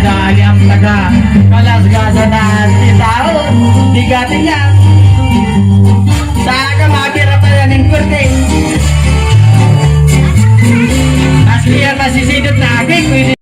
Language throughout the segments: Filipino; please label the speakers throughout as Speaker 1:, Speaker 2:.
Speaker 1: dahil ang taga kalasgasan na si tao, di gating yan. Sana ka makakira tayo ng kurte. Asli yan masisidot na akin, pwede.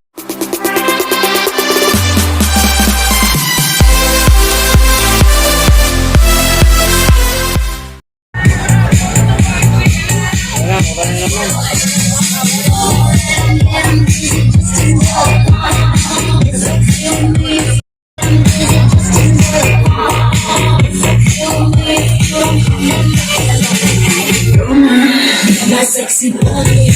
Speaker 2: My sexy body.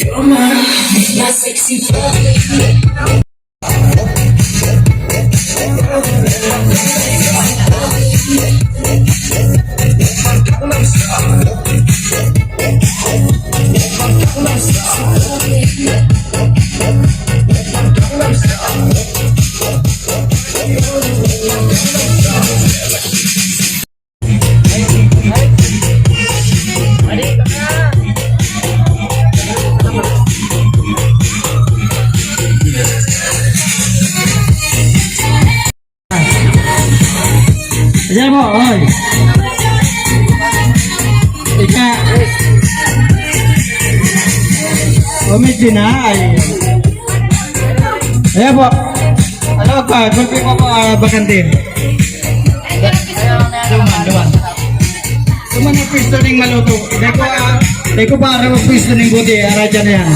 Speaker 2: You're my sexy body.
Speaker 1: Ayan mo, oy. Ika. Umit din ha, ay. Ayan po. Ano ka, gulpi ko po bakantin. Duman. Duman ang pisto ng maluto. Dahil ko para mag-pisto ng buti, aradya na yan.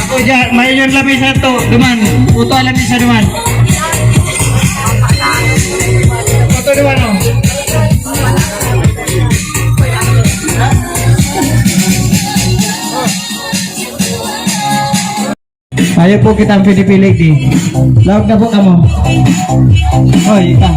Speaker 1: Ako dyan, may yung labis na to, duman. Puto alam niya sa duman. Puto duman o. Ayaw po kitang pinipili di. Lawag na po ka mo. Hoy, ika.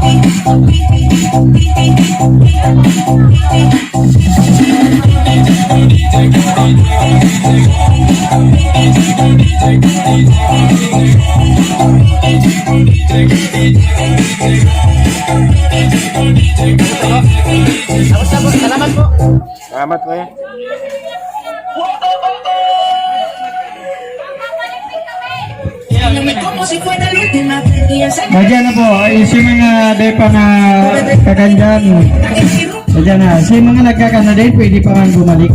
Speaker 1: Salamat po.
Speaker 3: Salamat po eh.
Speaker 1: Diyan na po, si mga depa na kaganjan. Diyan na, si mga nagkakana din, pwede pa man bumalik.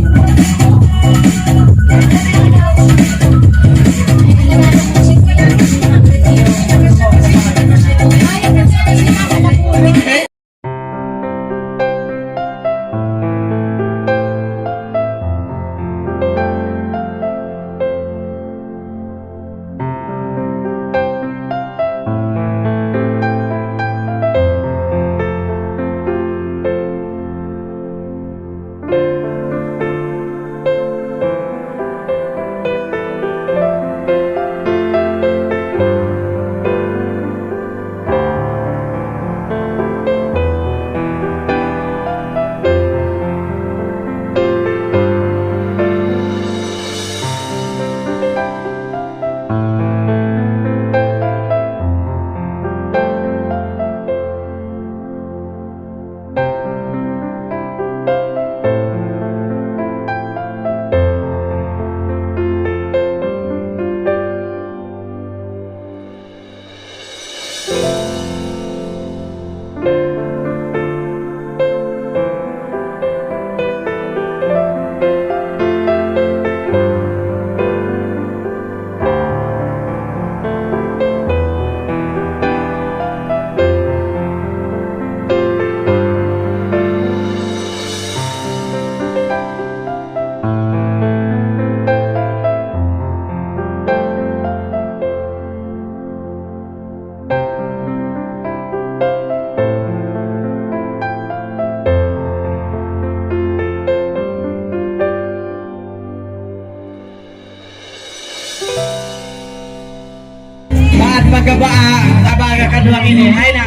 Speaker 1: tabaga kaduang ini. Ay na.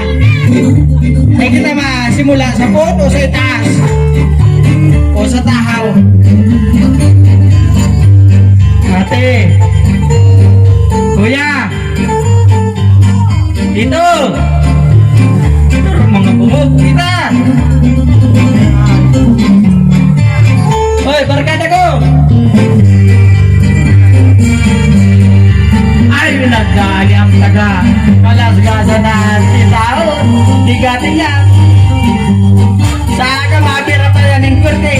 Speaker 1: Ay kita simula sa puot o sa itaas. O sa tahaw. Ate. Kuya. Dito. Ito mga bumog. Kita. Hoy, barkada ko. Ay, nagdali ang taga. Kalasgasa na si tao. Digatin niya. Saka mabira pa yan ng kurte.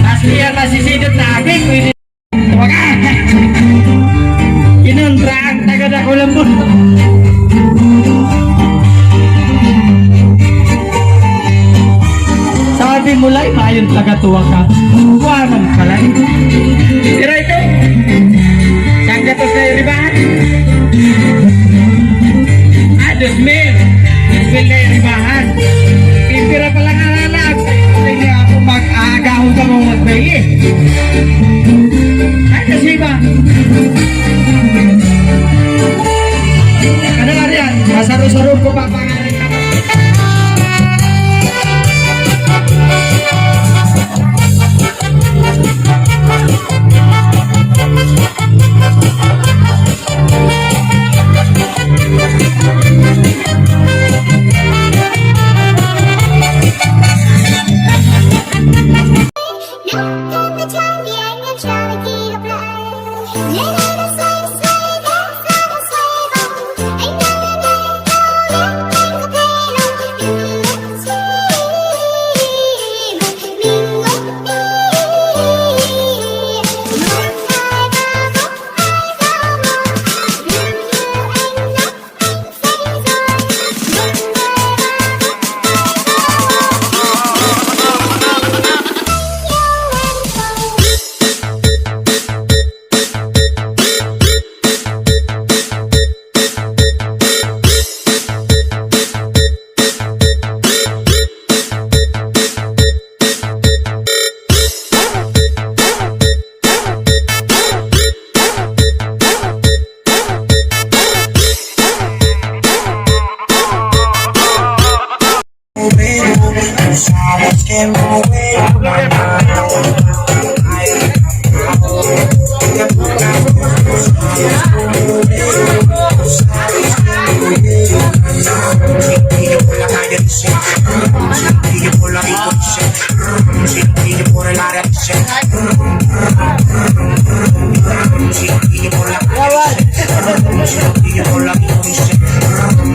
Speaker 1: Asli yan nasisidot na aking. Wag ka. Kinuntra ang taga na kulambot. Sabi mo lang, mayon taga-tuwa ka. Wanang kalay. Tira ito. Saan ka to sa ribahan? Ah, 2,000. 2,000 na yung ribahan. Pipira pa lang alalag. Hindi ako mag-aagahon ka mong magbayi. Ay, kasi ba? Ano nga yan? Masaro-saro ko pa pangalan ka.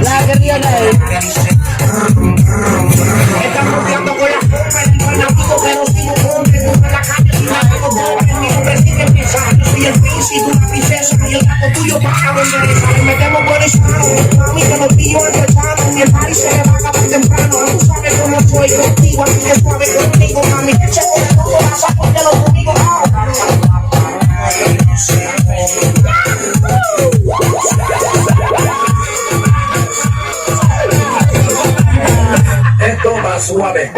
Speaker 1: Lager yan ay.
Speaker 3: Esto más suave.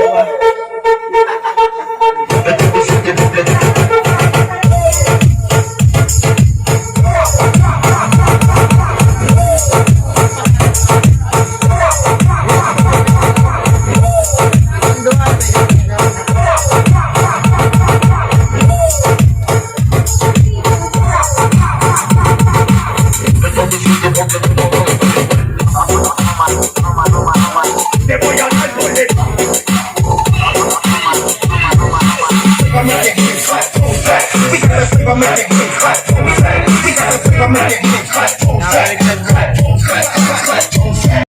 Speaker 3: Te voy a dar boleto. We gotta sleep, I'm making hit clap. We gotta sleep, I'm making hit clap.